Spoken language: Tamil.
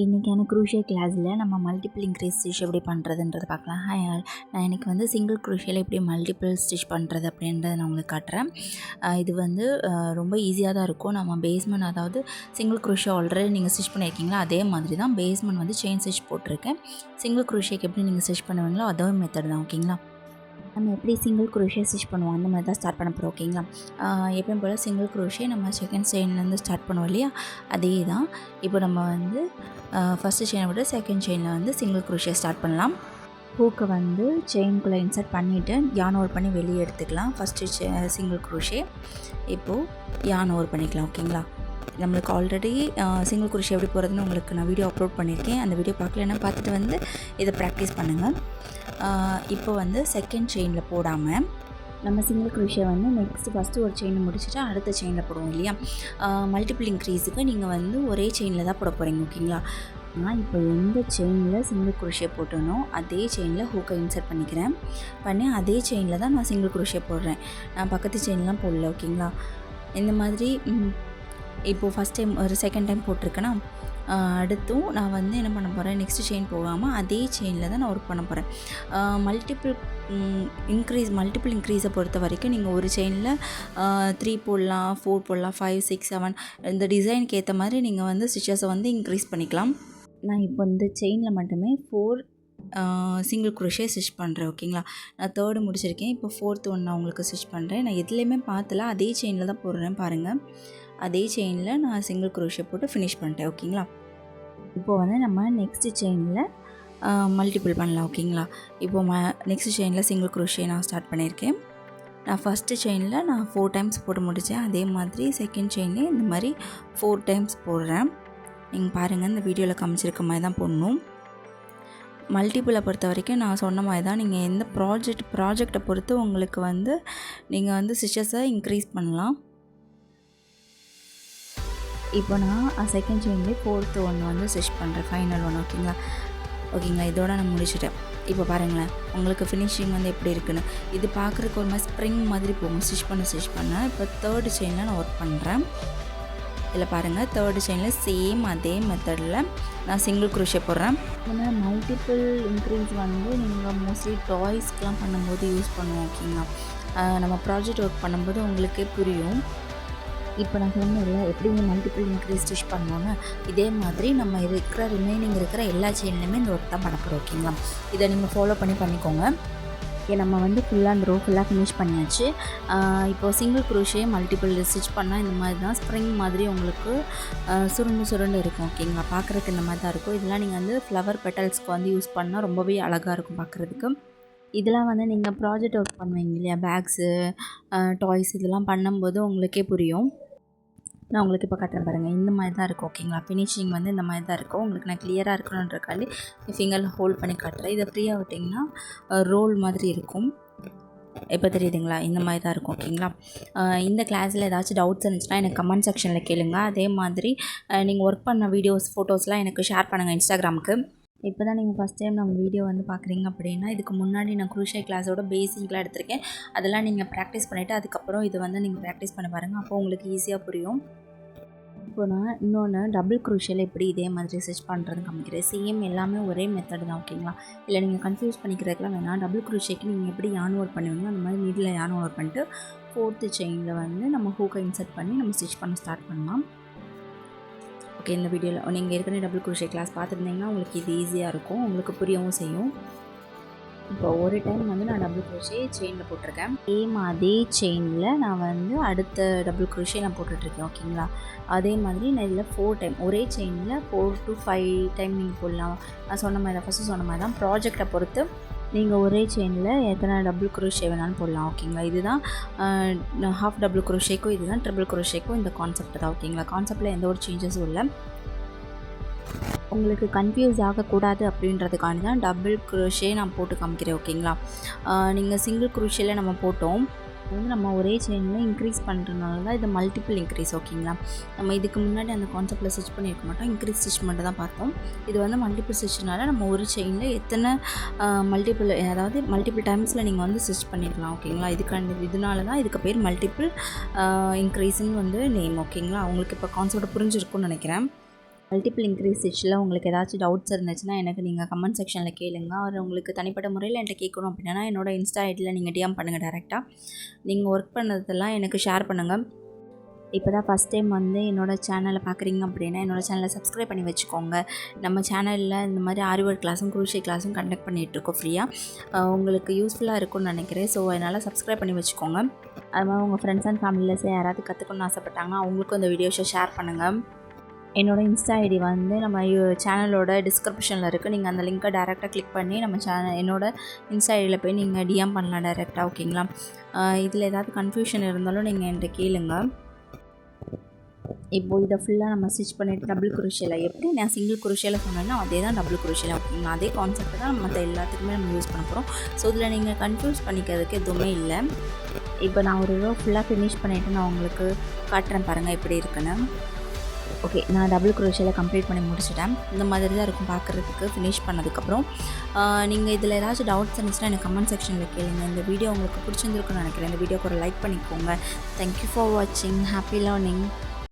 இன்றைக்கான குரூஷியல் கிளாஸில் நம்ம மல்டிபிள் இன்க்ரீஸ் ஸ்டிச் எப்படி பண்ணுறதுன்றதை பார்க்கலாம். ஹாய் ஆல், நான் இன்றைக்கி வந்து சிங்கிள் குரூஷியல் எப்படி மல்டிபிள் ஸ்டிச் பண்ணுறது அப்படின்றத நான் உங்களுக்கு காட்டுறேன். இது வந்து ரொம்ப ஈஸியாக தான் இருக்கும். நம்ம பேஸ்மெண்ட், அதாவது சிங்கிள் குரூஷியா ஆல்ரெடி நீங்கள் ஸ்டிச் பண்ணியிருக்கீங்களா அதே மாதிரி தான் பேஸ்மெண்ட் வந்து செயின் ஸ்டிச் போட்டிருக்கேன். சிங்கிள் குரூஷியாக்கு எப்படி நீங்கள் ஸ்டிச் பண்ணுவீங்களோ அதே மெத்தட் தான். ஓகேங்களா, நம்ம எப்படி சிங்கிள் குரோஷியா ஸ்டிச் பண்ணுவோம் அந்த மாதிரி தான் ஸ்டார்ட் பண்ண போகிறோம். ஓகேங்களா, எப்பயும் போல் சிங்கிள் குரோஷியா நம்ம செகண்ட் செயின்லேருந்து ஸ்டார்ட் பண்ணுவோம் இல்லையா, அதே தான். இப்போ நம்ம வந்து ஃபஸ்ட்டு செயினை விட செகண்ட் செயினில் வந்து சிங்கிள் குரோஷியா ஸ்டார்ட் பண்ணலாம். ஹூக்கை வந்து செயின்குள்ளே இன்சர்ட் பண்ணிவிட்டு யான் ஓவர் பண்ணி வெளியே எடுத்துக்கலாம். First single Croatia. இப்போது யான் ஓவர் பண்ணிக்கலாம். ஓகேங்களா, நம்மளுக்கு ஆல்ரெடி சிங்கிள் குரோஷியா எப்படி போகிறதுன்னு உங்களுக்கு நான் வீடியோ அப்லோட் பண்ணியிருக்கேன். அந்த வீடியோ பார்க்கலன்னா பார்த்துட்டு வந்து இதை ப்ராக்டிஸ் பண்ணுங்கள். இப்போ வந்து செகண்ட் செயினில் போடாமல் நம்ம சிங்கிள் குரோஷியா வந்து ஃபஸ்ட்டு ஒரு செயினை முடிச்சுட்டு அடுத்த செயினில் போடுவோம் இல்லையா. மல்டிபிள் இன்க்ரீஸுக்கு நீங்கள் வந்து ஒரே செயினில் தான் போட போகிறீங்க. ஓகேங்களா, நான் இப்போ எந்த செயினில் சிங்கிள் குரோஷியா போட்டனோ அதே செயினில் ஹூக்கை இன்சர்ட் பண்ணி அதே செயினில் தான் நான் சிங்கிள் குரோஷியா போடுறேன். நான் பக்கத்து செயின்லாம் போடல. ஓகேங்களா, இந்த மாதிரி இப்போது ஃபஸ்ட் டைம் ஒரு செகண்ட் டைம் போட்டிருக்கேன்னா அடுத்தும் நான் வந்து என்ன பண்ண போகிறேன், நெக்ஸ்ட் செயின் போகாமல் அதே செயினில் தான் நான் ஒர்க் பண்ண போகிறேன். மல்டிபிள் இன்க்ரீஸை பொறுத்த வரைக்கும் நீங்கள் ஒரு செயினில் 3 போடலாம், 4 போடலாம், 5, 6, 7 இந்த டிசைனுக்கு ஏற்ற மாதிரி நீங்கள் வந்து ஸ்டிச்சஸை வந்து இன்க்ரீஸ் பண்ணிக்கலாம். நான் இப்போ இந்த செயினில் மட்டுமே 4 சிங்கிள் குரோஷியா ஸ்டிச் பண்ணுறேன். ஓகேங்களா, நான் 3rd முடிச்சிருக்கேன். இப்போ 4th ஒன்று நான் உங்களுக்கு ஸ்டிச் பண்ணுறேன். நான் எதுலேயுமே பார்த்தல, அதே செயினில் தான் போடுறேன் பாருங்கள். அதே செயினில் நான் சிங்கிள் குரோஷியா போட்டு ஃபினிஷ் பண்ணிட்டேன். ஓகேங்களா, இப்போது வந்து நம்ம நெக்ஸ்ட்டு செயினில் மல்டிபிள் பண்ணலாம். ஓகேங்களா, இப்போது நெக்ஸ்ட் செயினில் சிங்கிள் குரோஷியா நான் ஸ்டார்ட் பண்ணியிருக்கேன். நான் ஃபஸ்ட்டு செயினில் நான் 4 டைம்ஸ் போட்டு முடித்தேன். அதே மாதிரி செகண்ட் செயின்லேயும் இந்த மாதிரி 4 டைம்ஸ் போடுறேன். நீங்கள் பாருங்கள், இந்த வீடியோவில் காமிச்சிருக்க மாதிரி தான் போடணும். மல்டிபிளை பொறுத்த வரைக்கும் நான் சொன்ன மாதிரி தான், நீங்கள் எந்த ப்ராஜெக்டை பொறுத்து உங்களுக்கு வந்து நீங்கள் வந்து ஸ்டிச்சஸை இன்க்ரீஸ் பண்ணலாம். இப்போ நான் செகண்ட் செயின்லேயே 4th ஒன்று வந்து ஸ்டிச் பண்ணுறேன், ஃபைனல் ஒன்று. ஓகேங்களா, இதோட நான் முடிச்சிட்டேன். இப்போ பாருங்களேன் உங்களுக்கு ஃபினிஷிங் வந்து எப்படி இருக்குன்னு. இது பார்க்குறதுக்கு ஒரு மாதிரி ஸ்ப்ரிங் மாதிரி போகும் ஸ்டிச் பண்ண. இப்போ 3rd செயினில் நான் ஒர்க் பண்ணுறேன். இதில் பாருங்கள், 3rd செயினில் சேம் அதே மெத்தடில் நான் சிங்கிள் குரோஷியா போடுறேன். ஏன்னா மல்டிபிள் இன்க்ரீஸ் வந்து நீங்கள் மோஸ்ட்லி டாய்ஸ்க்கெலாம் பண்ணும்போது யூஸ் பண்ணுவோம். ஓகேங்களா, நம்ம ப்ராஜெக்ட் ஒர்க் பண்ணும்போது உங்களுக்கே புரியும். இப்போ நான் சொன்னேன்ல எப்படி மல்டிபிள் இன்க்ரீஸ் ஸ்டிச் பண்ணோன்னு, இதே மாதிரி நம்ம ரிமைனிங் இருக்கிற எல்லா செயின்லையுமே இந்த ஒர்க் தான் பண்ண போகிறோம். ஓகேங்களா, இதை நீங்கள் ஃபாலோ பண்ணிக்கோங்க. நம்ம வந்து ஃபுல்லாக அந்த ரோ ஃபுல்லாக ஃபினிஷ் பண்ணியாச்சு. இப்போது சிங்கிள் குரோஷியா மல்டிபிள் ஸ்டிச் பண்ணால் இந்த மாதிரி தான் ஸ்ப்ரிங் மாதிரி உங்களுக்கு சுருண்டு இருக்கும். ஓகேங்களா, பார்க்குறதுக்கு இந்த மாதிரி தான் இருக்கும். இதெல்லாம் நீங்கள் வந்து ஃப்ளவர் பெட்டல்ஸ்க்கு வந்து யூஸ் பண்ணால் ரொம்பவே அழகாக இருக்கும் பார்க்குறதுக்கு. இதெல்லாம் வந்து நீங்கள் ப்ராஜெக்ட் ஒர்க் பண்ணுவீங்க இல்லையா, பேக்ஸு, டாய்ஸ் இதெல்லாம் பண்ணும்போது உங்களுக்கே புரியும். நான் உங்களுக்கு இப்போ காட்டுறேன் பாருங்கள், இந்த மாதிரி தான் இருக்கும். ஓகேங்களா, ஃபினிஷிங் வந்து இந்த மாதிரி தான் இருக்கும். உங்களுக்கு நான் கிளியராக இருக்கணுன்றக்காண்டி ஃபிங்கரில் ஹோல்ட் பண்ணி காட்டுறேன். இதை ஃப்ரீயாக விட்டிங்கன்னா ரோல் மாதிரி இருக்கும். இப்போ தெரியுதுங்களா, இந்த மாதிரி தான் இருக்கும். ஓகேங்களா, இந்த கிளாஸில் ஏதாச்சும் டவுட்ஸ் இருந்துச்சுன்னா எனக்கு கமெண்ட் செக்ஷனில் கேளுங்க. அதே மாதிரி நீங்கள் ஒர்க் பண்ண வீடியோஸ், ஃபோட்டோஸ்லாம் எனக்கு ஷேர் பண்ணுங்கள் இன்ஸ்டாகிராமுக்கு. இப்போ தான் நீங்கள் ஃபஸ்ட் டைம் நம்ம வீடியோ வந்து பார்க்குறீங்க அப்படின்னா, இதுக்கு முன்னாடி நான் குரூஷியா கிளாஸோட பேசிக்லாம் எடுத்திருக்கேன். அதெல்லாம் நீங்கள் ப்ராக்டிஸ் பண்ணிவிட்டு அதுக்கப்புறம் இது வந்து நீங்கள் ப்ராக்டிஸ் பண்ண பாருங்கள். அப்போ உங்களுக்கு ஈஸியாக புரியும். இப்போ நான் இன்னொன்று டபுள் குரூஷியில் எப்படி இதே மாதிரி ஸ்டிச் பண்ணுறதுன்னு காமிக்கிறேன். சேம் எல்லாமே ஒரே மெத்தட் தான். ஓகேங்களா, இல்லை நீங்கள் கன்ஃபியூஸ் பண்ணிக்கிறதுக்குலாம் வேணாம். டபுள் குரூஷியாக்கு நீங்கள் எப்படி யான் ஓவர் பண்ணுவீங்களோ அந்த மாதிரி மிடில் யான் ஓவர் பண்ணிட்டு 4th செயினில் வந்து நம்ம ஹூக்கை இன்சர்ட் பண்ணி நம்ம ஸ்டிச் பண்ண ஸ்டார்ட் பண்ணலாம். ஓகே, இந்த வீடியோவில் நீங்கள் ஏற்கனவே டபுள் குரோஷியா கிளாஸ் பார்த்துருந்தீங்கன்னா உங்களுக்கு இது ஈஸியாக இருக்கும், உங்களுக்கு புரியவும் செய்யும். இப்போ ஒரு டைம் வந்து நான் டபுள் குரோஷியா செயினில் போட்டிருக்கேன். அதே செயினில் நான் வந்து அடுத்த டபுள் குரோஷியா நான் போட்டுட்ருக்கேன். ஓகேங்களா, அதே மாதிரி நான் இதில் 4 டைம் ஒரே செயினில் 4 to 5 டைம் நீங்கள் போடலாம். நான் சொன்ன மாதிரி தான், ஃபஸ்ட்டு சொன்ன மாதிரி தான். ப்ராஜெக்டை பொறுத்து நீங்கள் ஒரே செயினில் எத்தனை டபுள் குரோஷியா வேணாலும் போடலாம். ஓகேங்களா, இதுதான் ஹாஃப் டபுள் குரோஷியாக்கும் இதுதான் ட்ரிபிள் குரோஷியாக்கும் இந்த கான்செப்ட் தான். ஓகேங்களா, கான்செப்டில் எந்த ஒரு சேஞ்சஸும் இல்லை. உங்களுக்கு கன்ஃபியூஸ் ஆகக்கூடாது அப்படின்றதுக்காண்டி தான் டபுள் குரோஷியா நான் போட்டு காமிக்கிறேன். ஓகேங்களா, நீங்கள் சிங்கிள் குரோஷியாவில் நம்ம போட்டோம் வந்து நம்ம ஒரே செயினில் இன்க்ரீஸ் பண்ணுறதுனால தான் இது மல்டிபிள் இன்க்ரீஸ். ஓகேங்களா, நம்ம இதுக்கு முன்னாடி அந்த கான்செப்டில் ஸ்டிச் பண்ணியிருக்க மாட்டோம், இன்க்ரீஸ் ஸ்டிச் மட்டும் தான் பார்த்தோம். இது வந்து மல்டிபிள் ஸ்டிச்னால நம்ம ஒரு செயினில் எத்தனை மல்டிபிள் டைம்ஸில் நீங்கள் வந்து ஸ்டிச் பண்ணிடலாம். ஓகேங்களா, இதனால தான் இதுக்கு பேர் மல்டிபிள் இன்க்ரீஸ்ன்னு வந்து நேம். ஓகேங்களா, உங்களுக்கு இப்போ கான்செப்ட் புரிஞ்சிருக்கும்னு நினைக்கிறேன். மல்டிபிள் இன்க்ரீஸ் ஸ்டிச்சில் உங்களுக்கு ஏதாச்சும் டவுட்ஸ் இருந்துச்சுன்னா எனக்கு நீங்கள் கமெண்ட் செக்ஷனில் கேளுங்க. அவர் உங்களுக்கு தனிப்பட்ட முறையில் என்கிட்ட கேட்கணும் அப்படின்னா என்னோட இன்ஸ்டா ஐடியில் நீங்கள் டிஎம் பண்ணுங்கள் டேரெக்டாக. நீங்கள் ஒர்க் பண்ணதெல்லாம் எனக்கு ஷேர் பண்ணுங்கள். இப்போ தான் ஃபஸ்ட் டைம் வந்து என்னோடய சேனலை பார்க்குறீங்க அப்படின்னா என்னோடய சேனலை சப்ஸ்கிரைப் பண்ணி வச்சுக்கோங்க. நம்ம சேனலில் இந்த மாதிரி ஆரி ஒர்க் கிளாஸும் குரூஷே கிளாஸும் கண்டக்ட் பண்ணிகிட்ருக்கோம் ஃப்ரீயாக. உங்களுக்கு யூஸ்ஃபுல்லாக இருக்கும்னு நினைக்கிறேன். ஸோ அதனால் சப்ஸ்கிரைப் பண்ணி வச்சுக்கோங்க. அது மாதிரி உங்கள் ஃப்ரெண்ட்ஸ் அண்ட் ஃபேமிலியில் யாராவது கற்றுக்கணும்னு ஆசைப்பட்டாங்கன்னா அவங்களுக்கும் இந்த வீடியோஸை ஷேர் பண்ணுங்கள். என்னோடய இன்ஸ்டா ஐடி வந்து நம்ம சேனலோட டிஸ்கிரிப்ஷனில் இருக்குது. நீங்கள் அந்த லிங்க்கை டேரெக்டாக கிளிக் பண்ணி நம்ம என்னோடய இன்ஸ்டா ஐடியில் போய் நீங்கள் டிஎம் பண்ணலாம் டேரெக்டாக. ஓகேங்களா? இதில் ஏதாவது கன்ஃபியூஷன் இருந்தாலும் நீங்கள் என்கிட்ட கேளுங்க. இப்போது இதை ஃபுல்லாக நம்ம ஸ்டிச் பண்ணிவிட்டு டபுள் குரோஷேல எப்படி நான் சிங்கிள் குரோஷேல சொன்னேன்னா அதே தான் டபுள் குரோஷேல. ஓகேங்களா? அதே கான்செப்ட் தான் மற்ற எல்லாத்துக்குமே நம்ம யூஸ் பண்ண போகிறோம். ஸோ இதில் நீங்கள் கன்ஃபியூஸ் பண்ணிக்கிறதுக்கு எதுவுமே இல்லை. இப்போ நான் ஒரு ரோ ஃபுல்லாக ஃபினிஷ் பண்ணிவிட்டு நான் உங்களுக்கு காட்டுறேன் பாருங்கள் எப்படி இருக்குன்னு. ஓகே, நான் டபுள் குரோஷேல கம்ப்ளீட் பண்ணி முடிச்சிட்டேன். இந்த மாதிரி தான் இருக்கும் பார்க்குறதுக்கு ஃபினிஷ் பண்ணதுக்கப்புறம். நீங்கள் இதில் ஏதாச்சும் டவுட்ஸ் இருந்துச்சுன்னா எனக்கு கமெண்ட் செக்ஷனில் கேளுங்க. இந்த வீடியோ உங்களுக்கு பிடிச்சிருந்துருக்குன்னு நினைக்கிறேன். இந்த வீடியோக்கு ஒரு லைக் பண்ணிக்கோங்க. தேங்க்யூ ஃபார் வாட்சிங். Happy learning.